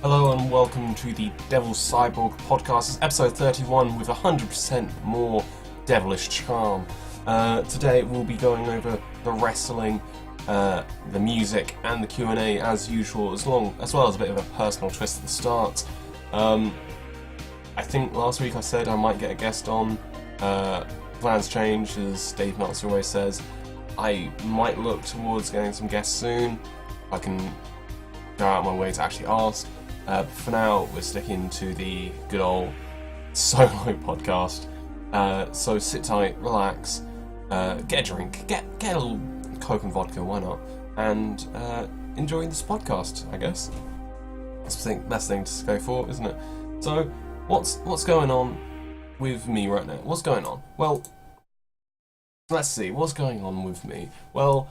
Hello and welcome to the Devil Cyborg Podcast. It's episode 31 with 100% more devilish charm. Today we'll be going over the wrestling, the music and the Q&A as usual, as well as a bit of a personal twist at the start. I think last week I said I might get a guest on. Plans change, as Dave Meltzer always says. I might look towards getting some guests soon. I can go out of my way to actually ask. But for now, we're sticking to the good old solo podcast. So sit tight, relax, get a drink, get a little Coke and vodka, why not? And enjoy this podcast, I guess. That's the best thing to go for, isn't it? So, what's going on with me right now? What's going on? Well, let's see, what's going on with me? Well,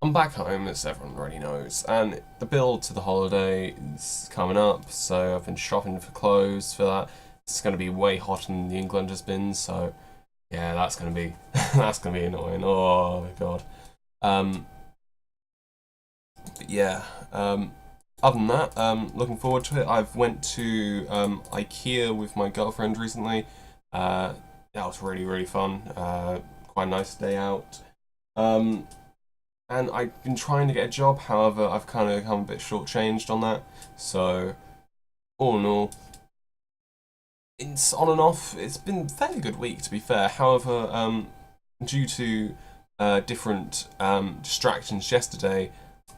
I'm back home, as everyone already knows, and the build to the holiday is coming up, so I've been shopping for clothes for that. It's going to be way hotter than England has been, so yeah, that's going to be annoying. Oh my god. But yeah, other than that, looking forward to it. I've went to IKEA with my girlfriend recently. That was really fun. Quite a nice day out. And I've been trying to get a job, however, I've kind of become a bit shortchanged on that. So, all in all, it's on and off. It's been a fairly good week, to be fair. However, due to different distractions yesterday,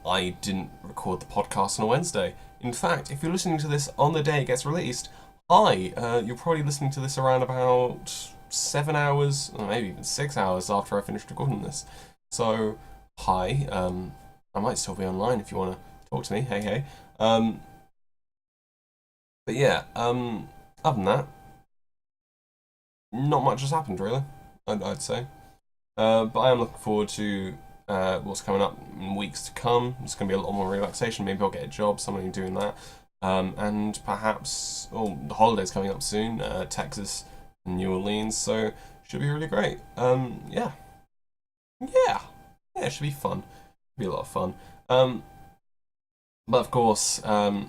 I didn't record the podcast on a Wednesday. In fact, if you're listening to this on the day it gets released, hi, you're probably listening to this around about 7 hours, or maybe even 6 hours after I finished recording this. So, hi, I might still be online if you want to talk to me, hey. But yeah, other than that, not much has happened really, I'd say. But I am looking forward to what's coming up in weeks to come. It's going to be a lot more relaxation. Maybe I'll get a job, somebody doing that. And perhaps, the holiday's coming up soon, Texas and New Orleans, so should be really great. Yeah, it should be fun. It'll be a lot of fun. But of course,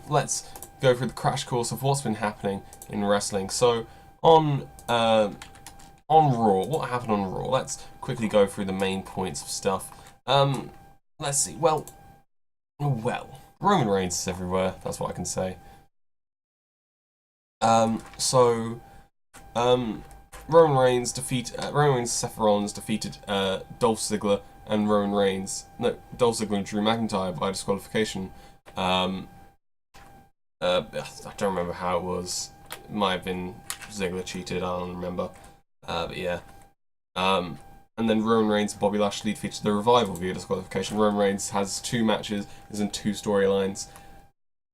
let's go through the crash course of what's been happening in wrestling. So, on Raw, what happened on Raw? Let's quickly go through the main points of stuff. Let's see. Well, Roman Reigns is everywhere. That's what I can say. Roman Reigns, Seth Rollins defeated Dolph Ziggler and Dolph Ziggler and Drew McIntyre by disqualification. I don't remember how it was. It might have been Ziggler cheated, I don't remember. But yeah. And then Roman Reigns and Bobby Lashley defeated the Revival via disqualification. Roman Reigns has 2 matches, is in 2 storylines.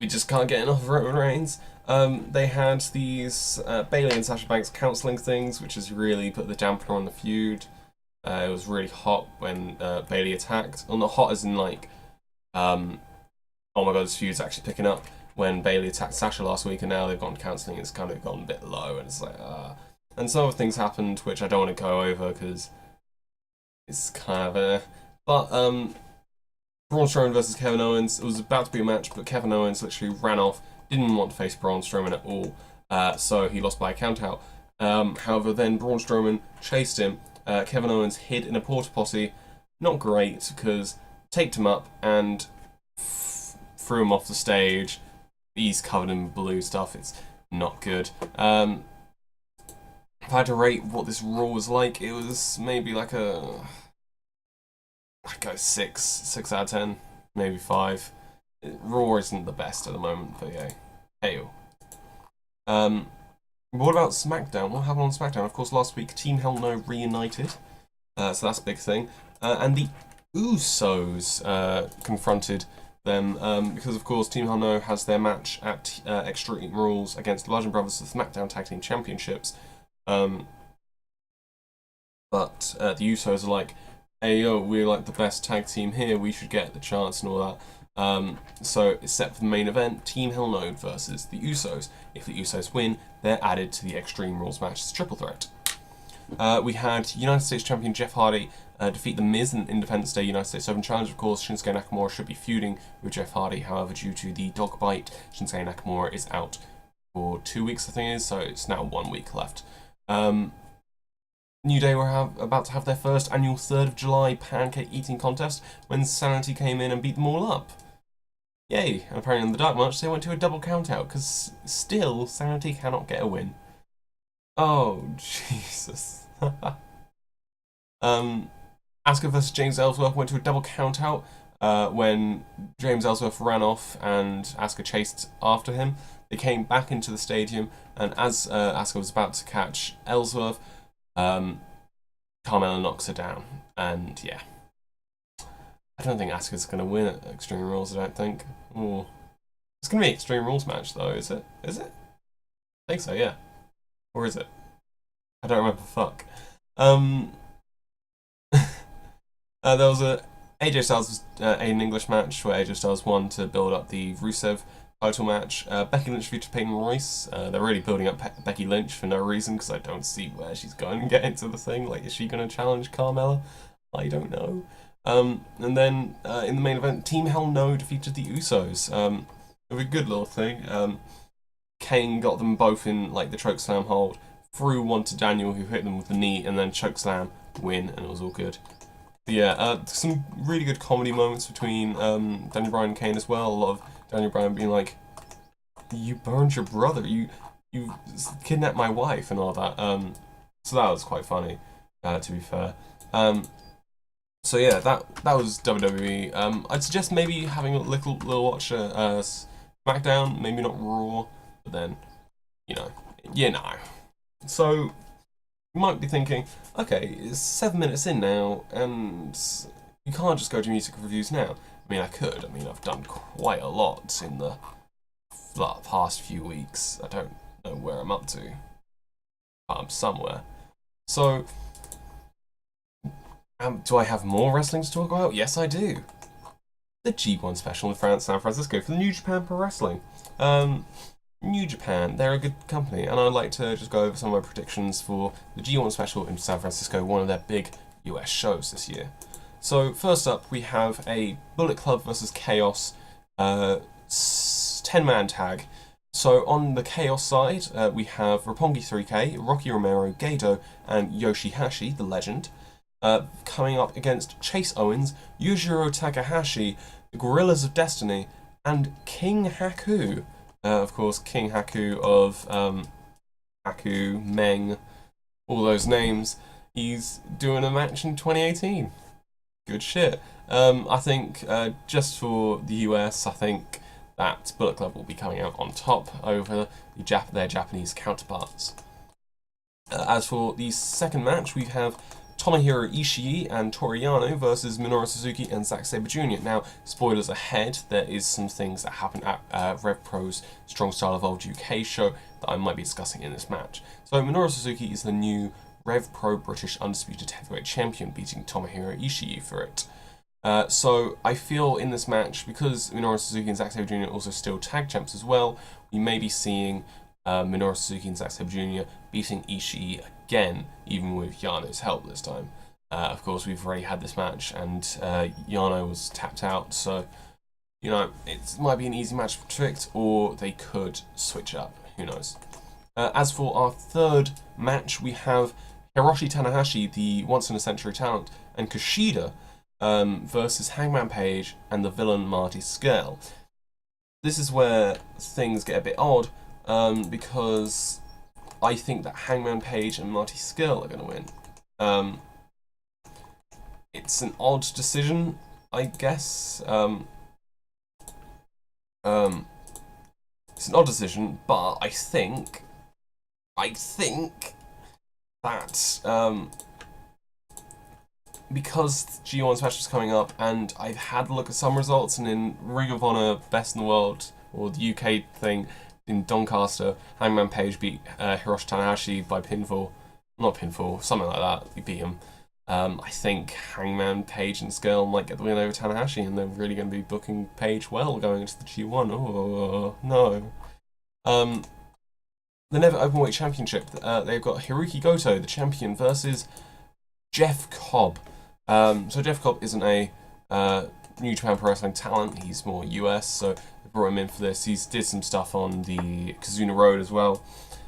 We just can't get enough of Roman Reigns. They had these Bayley and Sasha Banks counselling things, which has really put the dampener on the feud. It was really hot when Bayley attacked. Well, not hot as in like, oh my god, this feud's actually picking up. When Bayley attacked Sasha last week and now they've gone counselling, it's kind of gone a bit low, and it's like, And some other things happened, which I don't want to go over because it's kind of But, Braun Strowman versus Kevin Owens. It was about to be a match, but Kevin Owens literally ran off, didn't want to face Braun Strowman at all, so he lost by a countout. However, then Braun Strowman chased him. Kevin Owens hid in a porta potty. Not great, because taped him up and threw him off the stage. He's covered in blue stuff. It's not good. If I had to rate what this Raw was like, it was maybe like a 6 out of 10, maybe 5. Raw isn't the best at the moment, but yeah. Hey-o. What about SmackDown? What happened on SmackDown? Of course, last week, Team Hell No reunited. So that's a big thing. And the Usos confronted them because, of course, Team Hell No has their match at Extreme Rules against the Bludgeon Brothers for the SmackDown Tag Team Championships. But the Usos are like, hey, yo, we're like the best tag team here, we should get the chance and all that. So it's set for the main event, Team Hell No versus the Usos. If the Usos win, they're added to the Extreme Rules match as a triple threat. we had United States champion Jeff Hardy defeat The Miz in Independence Day United States Open Challenge. Of course, Shinsuke Nakamura should be feuding with Jeff Hardy. However, due to the dog bite, Shinsuke Nakamura is out for 2 weeks, I think it is, so it's now 1 week left. New Day were about to have their first annual 3rd of July pancake eating contest when Sanity came in and beat them all up. Yay! And apparently in the dark match they went to a double countout, because still Sanity cannot get a win. Oh, Jesus. Asuka vs James Ellsworth went to a double countout when James Ellsworth ran off and Asuka chased after him. They came back into the stadium, and as Asuka was about to catch Ellsworth, Carmella knocks her down, and yeah. I don't think Asuka's going to win at Extreme Rules, I don't think. Ooh. It's going to be an Extreme Rules match, though, is it? Is it? I think so, yeah. Or is it? I don't remember, fuck. There was a AJ Styles Aiden English match where AJ Styles won to build up the Rusev title match. Becky Lynch featured Peyton Royce. They're really building up Becky Lynch for no reason, because I don't see where she's going to get into the thing. Like, is she going to challenge Carmella? I don't know. And then in the main event, Team Hell No defeated the Usos. With a good little thing. Kane got them both in like the chokeslam hold, threw one to Daniel, who hit them with the knee, and then chokeslam, win, and it was all good. But yeah, some really good comedy moments between Daniel Bryan and Kane as well. A lot of Daniel Bryan being like, "You burned your brother, you kidnapped my wife," and all that. So that was quite funny, to be fair. So yeah, that was WWE. I'd suggest maybe having a little watch SmackDown, maybe not Raw, but then, you know. So you might be thinking, okay, it's 7 minutes in now, and you can't just go to music reviews now. I mean, I could. I mean, I've done quite a lot in the past few weeks. I don't know where I'm up to. I'm somewhere. So, do I have more wrestling to talk about? Yes, I do. The G1 Special in San Francisco for the New Japan Pro Wrestling. New Japan, they're a good company, and I'd like to just go over some of my predictions for the G1 Special in San Francisco, one of their big US shows this year. So, first up, we have a Bullet Club versus Chaos 10-man tag. So, on the Chaos side, we have Roppongi 3K, Rocky Romero, Gedo, and Yoshihashi, the legend, coming up against Chase Owens, Yujiro Takahashi, the Gorillas of Destiny, and King Haku. Of course, King Haku of Haku, Meng, all those names. He's doing a match in 2018. Good shit. I think just for the US, I think that Bullet Club will be coming out on top over their Japanese counterparts. As for the second match, we have Tomohiro Ishii and Toru Yano versus Minoru Suzuki and Zack Sabre Jr. Now, spoilers ahead, there is some things that happen at Rev Pro's Strong Style Evolved UK show that I might be discussing in this match. So, Minoru Suzuki is the new Rev Pro British Undisputed Heavyweight Champion, beating Tomohiro Ishii for it. So, I feel in this match, because Minoru Suzuki and Zack Sabre Jr. are also still tag champs as well, we may be seeing Minoru Suzuki and Zack Sabre Jr. beating Ishii again, even with Yano's help this time. Of course, we've already had this match, and Yano was tapped out, so, you know, it might be an easy match to predict, or they could switch up, who knows. As for our third match, we have Hiroshi Tanahashi, the once-in-a-century talent, and Kushida versus Hangman Page and the villain Marty Scurll. This is where things get a bit odd, because I think that Hangman Page and Marty Scurll are going to win. It's an odd decision, I guess. It's an odd decision, but I think that because G1 Special is coming up, and I've had a look at some results, and in Ring of Honor Best in the World, or the UK thing, in Doncaster, Hangman Page beat Hiroshi Tanahashi by pinfall. Not pinfall, something like that. He beat him. I think Hangman Page and Scurll might get the win over Tanahashi, and they're really going to be booking Page well going into the G1. Oh, no. the Never Openweight Championship. They've got Hiroki Goto, the champion, versus Jeff Cobb. So Jeff Cobb isn't a New Japan Pro Wrestling talent. He's more US, so they brought him in for this. He's did some stuff on the Kazuna Road as well.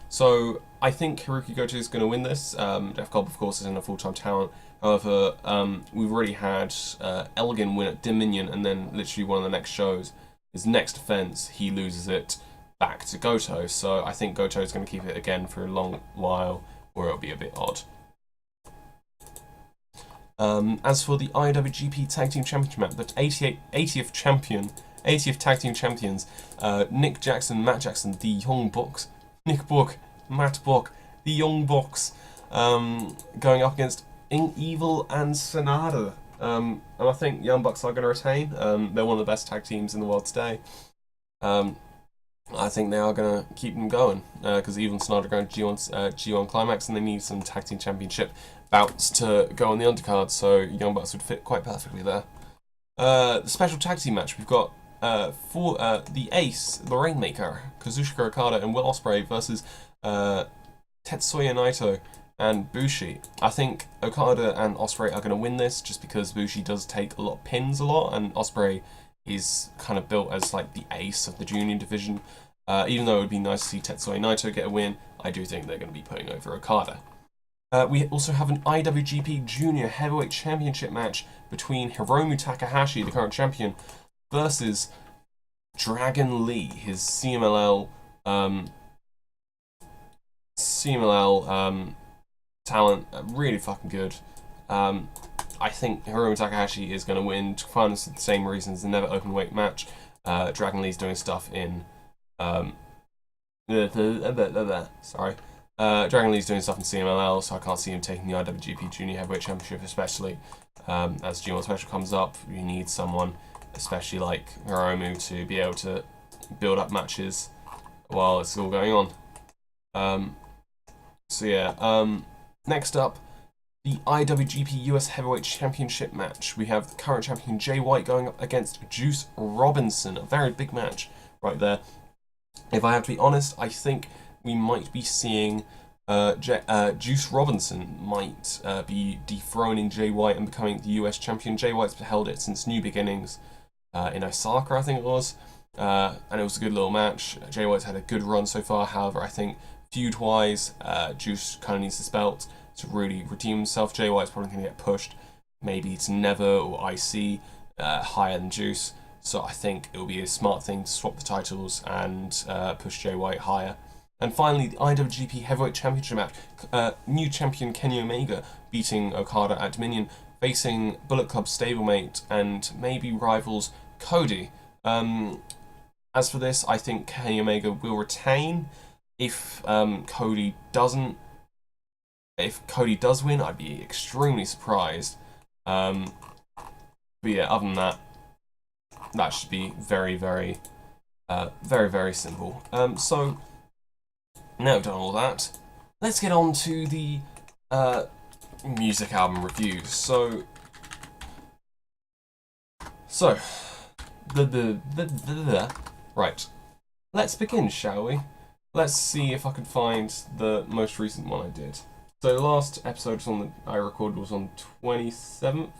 So I think Hiroki Goto is going to win this. Jeff Cobb, of course, isn't a full-time talent. However, we've already had Elgin win at Dominion, and then literally one of the next shows, his next defense, he loses it back to Goto. So I think Goto is going to keep it again for a long while, or it'll be a bit odd. As for the IWGP Tag Team Championship match, the 80th Tag Team Champions, Nick Jackson, Matt Jackson, the Young Bucks, Nick Buck, Matt Buck, the Young Bucks, going up against Evil and Sonata. And I think Young Bucks are going to retain. They're one of the best tag teams in the world today. I think they are going to keep them going because Evil and Sonata are going to G1 Climax, and they need some Tag Team Championship bouts to go on the undercard, so Young Bucks would fit quite perfectly there. The special tag team match, we've got for the Ace, the Rainmaker, Kazuchika Okada and Will Ospreay versus Tetsuya Naito and Bushi. I think Okada and Ospreay are going to win this just because Bushi does take a lot of pins a lot, and Ospreay is kind of built as like the ace of the junior division. Even though it would be nice to see Tetsuya Naito get a win, I do think they're going to be putting over Okada. We also have an IWGP Junior Heavyweight Championship match between Hiromu Takahashi, the current champion, versus Dragon Lee, his CMLL talent, really fucking good. I think Hiromu Takahashi is going to win for the same reasons, the Never Openweight match. Dragon Lee's doing stuff in Dragon Lee's doing stuff in CMLL, so I can't see him taking the IWGP Junior Heavyweight Championship, especially as G1 Special comes up. You need someone, especially like Hiromu, to be able to build up matches while it's all going on. Next up, the IWGP US Heavyweight Championship match. We have the current champion Jay White going up against Juice Robinson. A very big match right there. If I have to be honest, I think we might be seeing Juice Robinson might be dethroning Jay White and becoming the US champion. Jay White's held it since New Beginnings in Osaka, I think it was, and it was a good little match. Jay White's had a good run so far. However, I think feud-wise, Juice kind of needs this belt to really redeem himself. Jay White's probably going to get pushed maybe to Never or IC higher than Juice. So I think it will be a smart thing to swap the titles and push Jay White higher. And finally, the IWGP Heavyweight Championship match. New champion Kenny Omega beating Okada at Dominion, facing Bullet Club stablemate and maybe rivals Cody. As for this, I think Kenny Omega will retain. If Cody does win, I'd be extremely surprised. But yeah, other than that, that should be very, very simple. So now we've done all that, let's get on to the music album reviews. So right, let's begin, shall we? Let's see if I can find the most recent one I did. So the last episode I recorded was on 27th.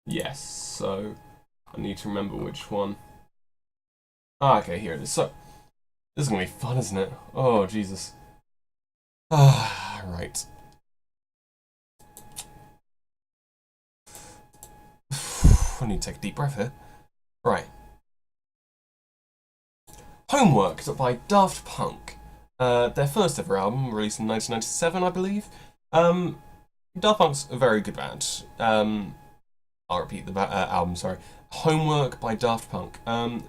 Yes, so I need to remember which one. Okay, here it is. So this is gonna be fun, isn't it? Oh, Jesus. Right. I need to take a deep breath here. Right. Homework by Daft Punk. Their first ever album, released in 1997, I believe. Daft Punk's a very good band. I'll repeat the album, sorry. Homework by Daft Punk. I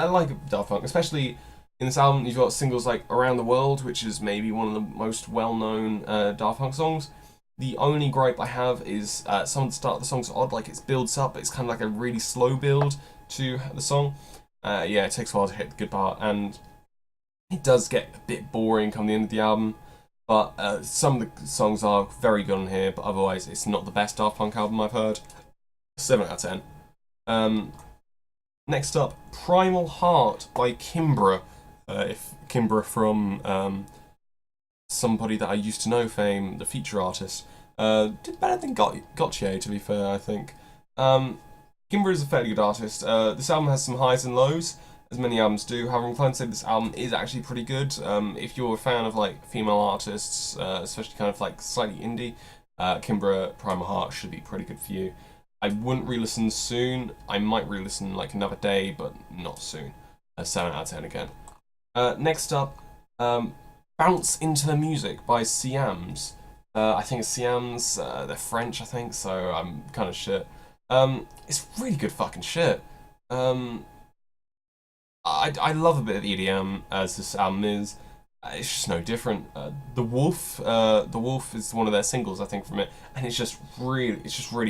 like Daft Punk, especially in this album. You've got singles like Around the World, which is maybe one of the most well-known Daft Punk songs. The only gripe I have is some of the start of the song's odd, like it builds up, but it's kind of like a really slow build to the song. Yeah, it takes a while to hit the good part, and it does get a bit boring come the end of the album, but some of the songs are very good on here, but otherwise it's not the best Daft Punk album I've heard. 7 out of 10. Next up, Primal Heart by Kimbra. if Kimbra from Somebody That I Used to Know fame, the feature artist, did better than Gotye, to be fair, I think. Kimbra is a fairly good artist. This album has some highs and lows, as many albums do. However, I'm inclined to say this album is actually pretty good. If you're a fan of like female artists, especially kind of like slightly indie, Kimbra Primal Heart should be pretty good for you. I wouldn't re-listen soon. I might re-listen like another day, but not soon. 7 out of 10 again. Next up, Bounce Into the Music by Siams. I think it's Siams. They're French, I think, so I'm kind of shit. It's really good fucking shit. I love a bit of EDM, as this album is. It's just no different. The Wolf is one of their singles, I think, from it, and it's just really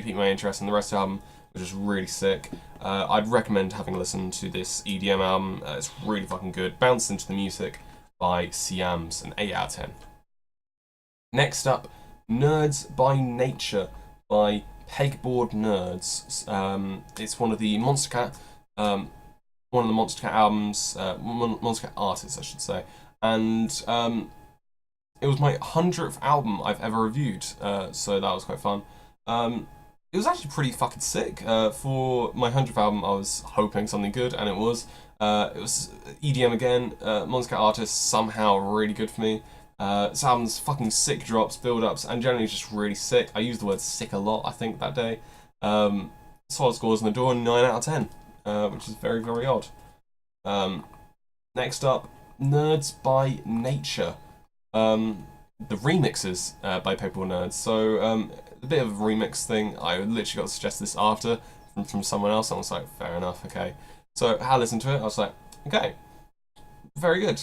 piqued my interest. And the rest of the album was just really sick. I'd recommend having a listen to this EDM album. It's really fucking good. Bounce Into the Music by Siams, an 8 out of 10. Next up, Nerds by Nature by Pegboard Nerds. It's one of the Monster Cat albums, Monster Cat artists, I should say. And it was my 100th album I've ever reviewed, so that was quite fun. It was actually pretty fucking sick. For my 100th album, I was hoping something good, and it was. It was EDM again. Monster Cat artists somehow really good for me. This album's fucking sick drops, build-ups, and generally just really sick. I used the word sick a lot, I think, that day. Solid scores in the door, 9 out of 10, which is very, very odd. Next up, Nerds by Nature. The remixes by Pegboard Nerds. So, a bit of a remix thing. I literally got suggested this after from someone else. I was like, fair enough, okay. So, I listened to it. I was like, okay, very good.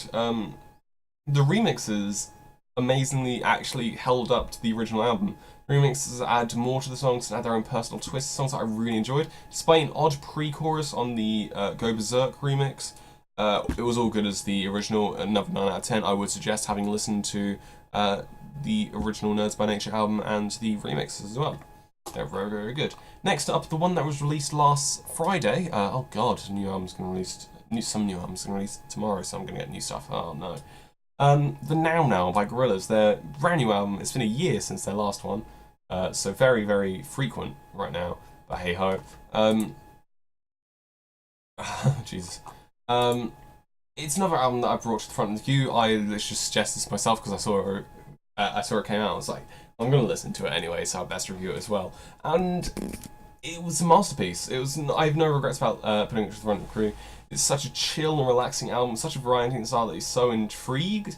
The remixes amazingly actually held up to the original album. Remixes add more to the songs and add their own personal twists. Songs that I really enjoyed. Despite an odd pre-chorus on the Go Berserk remix, it was all good as the original. Another 9 out of 10. I would suggest having listened to the original Nerds by Nature album and the remixes as well. They're very, very good. Next up, the one that was released last Friday. Oh god, some new albums going to release tomorrow, so I'm going to get new stuff. Oh no. The Now Now by Gorillaz, their brand new album. It's been a year since their last one, so very, very frequent right now, but hey ho. Jesus. It's another album that I brought to the front of the queue. I literally just suggested this myself because I saw it came out. I was like, I'm going to listen to it anyway, so I best review it as well. And it was a masterpiece. I have no regrets about putting it to the front of the crew. It's such a chill and relaxing album, such a variety in style that he's so intrigued.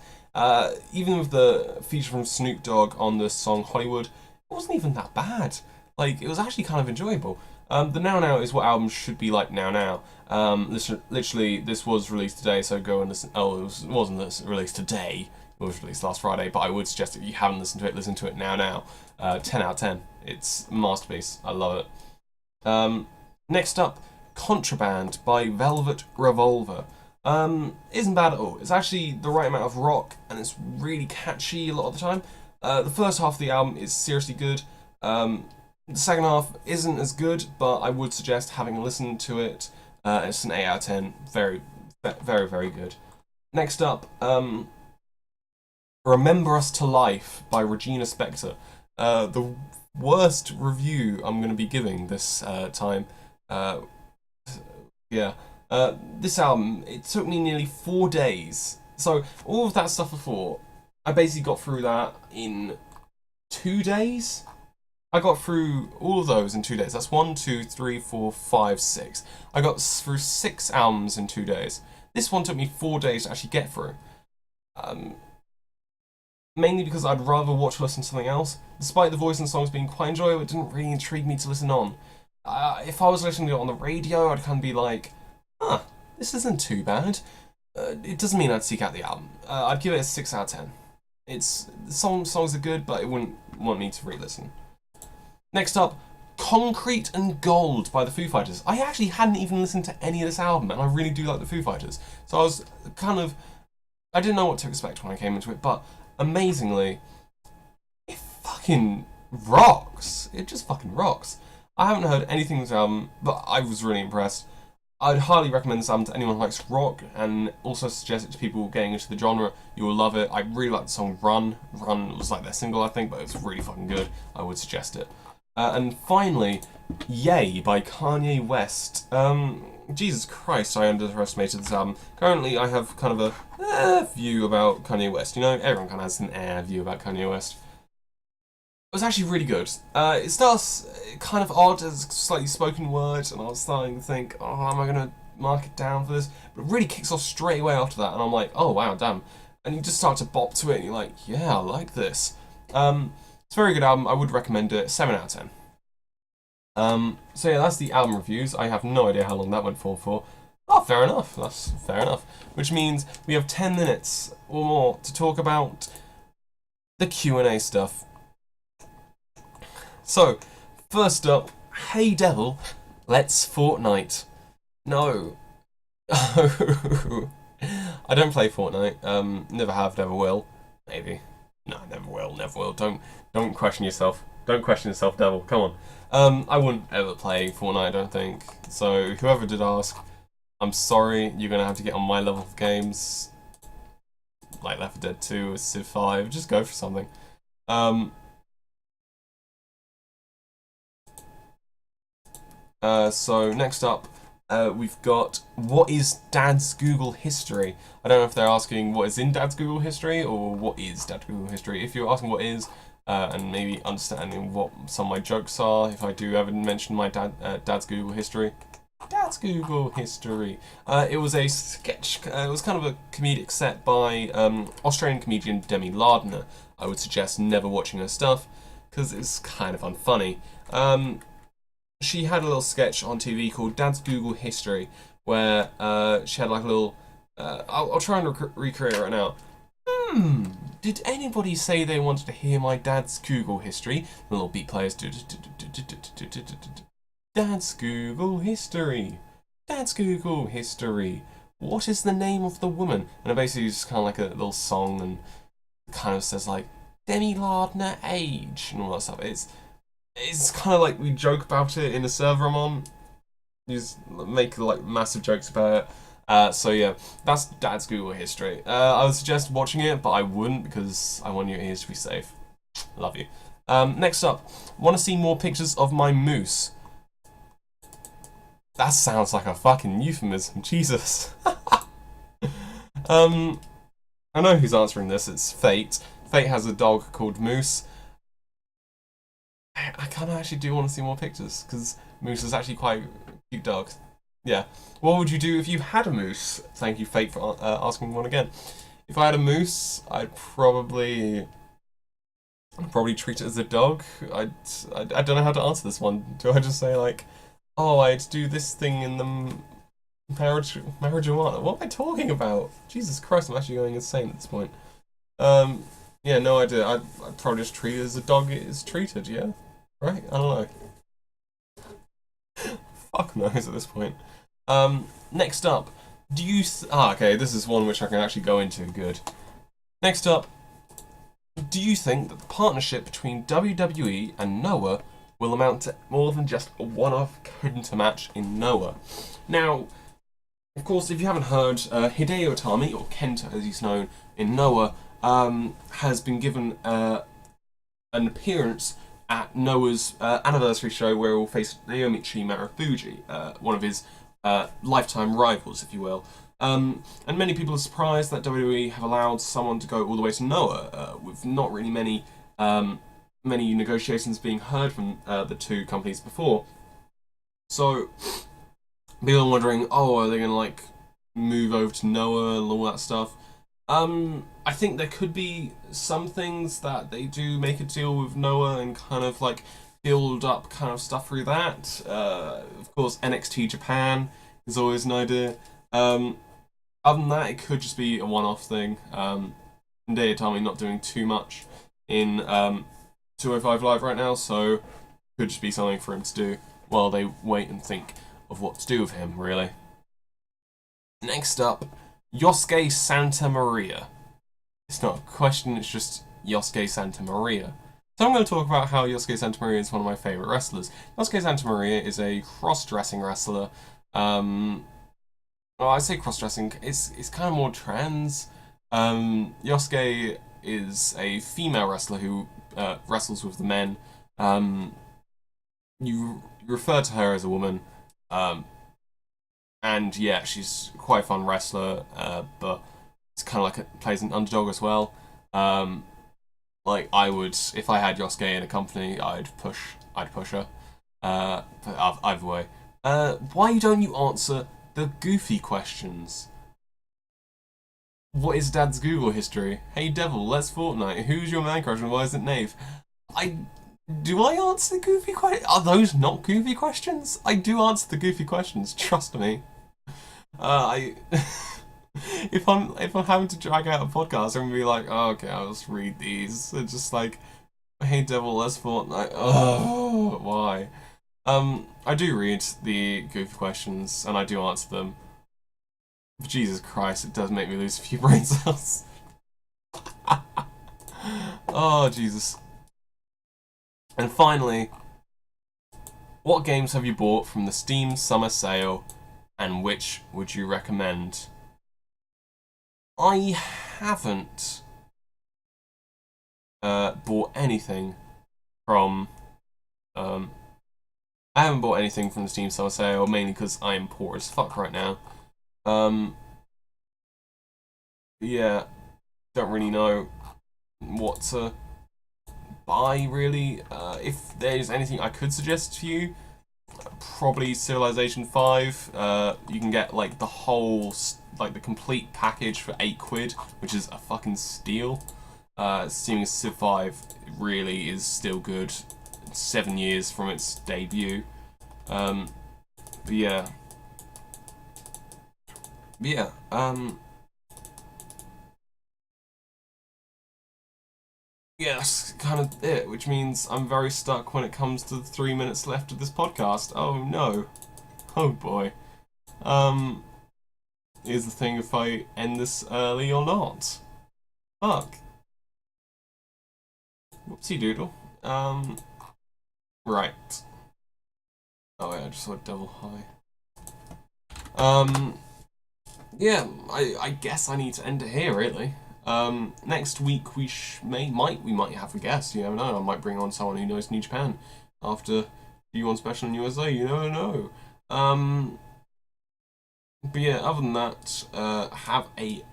Even with the feature from Snoop Dogg on the song Hollywood, it wasn't even that bad. Like, it was actually kind of enjoyable. The Now Now is what albums should be like now. Literally, this was released today, so go and listen. Oh, it wasn't released today. It was released last Friday, but I would suggest if you haven't listened to it, listen to it now. 10 out of 10. It's a masterpiece. I love it. Next up, Contraband by Velvet Revolver. Isn't bad at all. It's actually the right amount of rock, and it's really catchy a lot of the time. The first half of the album is seriously good. The second half isn't as good, but I would suggest having listened to it. It's an 8 out of 10. Very, very, very good. Next up, Remember Us to Life by Regina Spektor. The worst review I'm going to be giving this time. This album, it took me nearly 4 days. So, all of that stuff before, I basically got through that in 2 days. I got through all of those in 2 days. That's 1, 2, 3, 4, 5, 6. I got through 6 albums in 2 days. This one took me 4 days to actually get through. Mainly because I'd rather watch or listen to something else. Despite the voice and songs being quite enjoyable, it didn't really intrigue me to listen on. If I was listening to it on the radio, I'd kind of be like, this isn't too bad. It doesn't mean I'd seek out the album. I'd give it a 6 out of 10. The songs are good, but it wouldn't want me to re-listen. Next up, Concrete and Gold by the Foo Fighters. I actually hadn't even listened to any of this album, and I really do like the Foo Fighters. So I was I didn't know what to expect when I came into it, but amazingly, it fucking rocks. It just fucking rocks. I haven't heard anything from this album, but I was really impressed. I'd highly recommend this album to anyone who likes rock, and also suggest it to people getting into the genre. You will love it. I really like the song Run. Run was like their single, I think, but it's really fucking good. I would suggest it. And finally, Yay by Kanye West. Jesus Christ, I underestimated this album. Currently, I have kind of a view about Kanye West. You know, everyone kind of has an view about Kanye West. It was actually really good. It starts kind of odd as slightly spoken words, and I was starting to think, oh, am I going to mark it down for this? But it really kicks off straight away after that, and I'm like, oh wow, damn. And you just start to bop to it, and you're like, yeah, I like this. It's a very good album. I would recommend it. 7 out of 10. So yeah, that's the album reviews. I have no idea how long that went for. Oh, fair enough. That's fair enough. Which means we have 10 minutes or more to talk about the Q&A stuff. So, first up, hey Devil, let's Fortnite. No. I don't play Fortnite. Never have, never will. Maybe. No, never will. Don't question yourself. Don't question yourself, Devil. Come on. I wouldn't ever play Fortnite, I don't think. So, whoever did ask, I'm sorry, you're gonna have to get on my level of games. Like Left 4 Dead 2 or Civ 5, just go for something. So next up, we've got what is Dad's Google history. I don't know if they're asking what is in Dad's Google history or what is Dad's Google history. If you're asking what is, and maybe understanding what some of my jokes are, if I do ever mention my Dad's Google history. Dad's Google history. It was a sketch. It was kind of a comedic set by Australian comedian Demi Lardner. I would suggest never watching her stuff because it's kind of unfunny. She had a little sketch on TV called Dad's Google History, where she had like a little. I'll try and recreate it right now. Did anybody say they wanted to hear my dad's Google history? The little beat players. Dad's Google history. Dad's Google history. What is the name of the woman? And it basically is just kind of like a little song, and kind of says like Demi Lardner age and all that stuff. It's kind of like we joke about it in the server I'm on. You just make like massive jokes about it. So yeah, that's Dad's Google history. I would suggest watching it, but I wouldn't because I want your ears to be safe. Love you. Next up, want to see more pictures of my moose? That sounds like a fucking euphemism. Jesus. I know who's answering this. It's Fate. Fate has a dog called Moose. I kind of actually do want to see more pictures, because Moose is actually quite a cute dog. Yeah. What would you do if you had a moose? Thank you, Fate, for asking one again. If I had a moose, I'd probably treat it as a dog. I don't know how to answer this one. Do I just say, like, oh, I'd do this thing in the marijuana? What am I talking about? Jesus Christ, I'm actually going insane at this point. Yeah, no idea. I'd probably just treat it as a dog is treated, yeah? Right? I don't know. Fuck knows at this point. Next up, do you... okay, this is one which I can actually go into. Good. Next up, do you think that the partnership between WWE and Noah will amount to more than just a one-off Kenta match in Noah? Now, of course, if you haven't heard, Hideo Itami, or Kenta as he's known in Noah, has been given an appearance at Noah's anniversary show where he'll face Naomichi Marufuji, one of his lifetime rivals, if you will. And many people are surprised that WWE have allowed someone to go all the way to Noah, with not really many negotiations being heard from the two companies before. So, people are wondering, oh, are they going to, like, move over to Noah and all that stuff? I think there could be some things that they do make a deal with Noah and kind of like build up kind of stuff through that. Of course, NXT Japan is always an idea. Other than that, it could just be a one-off thing. Hideo Itami not doing too much in 205 Live right now, so could just be something for him to do while they wait and think of what to do with him, really. Next up, Yosuke Santa Maria. It's not a question, it's just Yosuke Santa Maria. So I'm going to talk about how Yosuke Santa Maria is one of my favourite wrestlers. Yosuke Santa Maria is a cross-dressing wrestler. Oh, I say cross-dressing. It's kind of more trans. Yosuke is a female wrestler who wrestles with the men. Um, you refer to her as a woman, um, and yeah, she's quite a fun wrestler. But it's kind of like plays an underdog as well. Um, like I would, if I had Yosuke in a company, I'd push her. But either way, why don't you answer the goofy questions? What is Dad's Google history? Hey Devil, let's Fortnite. Who's your man crush and why is it Nave? I do I answer the goofy questions? Are those not goofy questions? I do answer the goofy questions. Trust me. I if I'm having to drag out a podcast, I'm gonna be like, oh, okay, I'll just read these. It's just like, hey Devil, let's Fortnite. Oh, why? I do read the goofy questions and I do answer them. But Jesus Christ, it does make me lose a few brain cells. Oh, Jesus. And finally, what games have you bought from the Steam Summer Sale and which would you recommend? I haven't bought anything from I haven't bought anything from the Steam Summer Sale, mainly because I am poor as fuck right now. Yeah, don't really know what to buy, really. If there's anything I could suggest to you, probably Civilization 5. You can get, like, the whole, like, the complete package for £8, which is a fucking steal. Seeing as Civ 5 really is still good. 7 years from its debut. But yeah. Yeah, that's kind of it, which means I'm very stuck when it comes to the 3 minutes left of this podcast. Oh no. Oh boy. Is the thing if I end this early or not? Fuck. Whoopsie doodle. Right. Oh yeah, I just saw Devil High. Yeah, I guess I need to end it here, really. Next week we might have a guest. You never know. I might bring on someone who knows New Japan after G1 Special in USA. You never know. But yeah, other than that, have a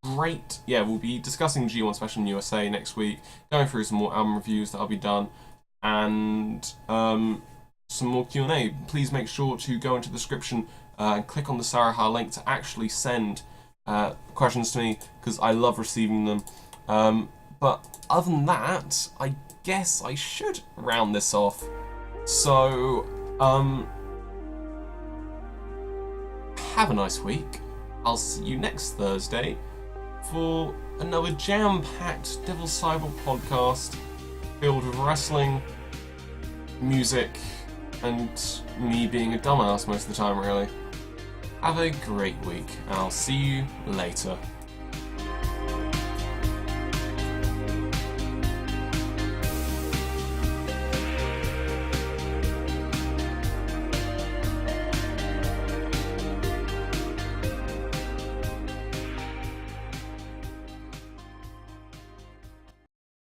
great. Yeah, we'll be discussing G1 Special in USA next week. Going through some more album reviews that'll be done, and some more Q&A. Please make sure to go into the description and click on the Sarahah link to actually send questions to me, because I love receiving them. But other than that, I guess I should round this off. So, have a nice week. I'll see you next Thursday for another jam-packed Devil Cyborg podcast filled with wrestling, music, and me being a dumbass most of the time, really. Have a great week, and I'll see you later.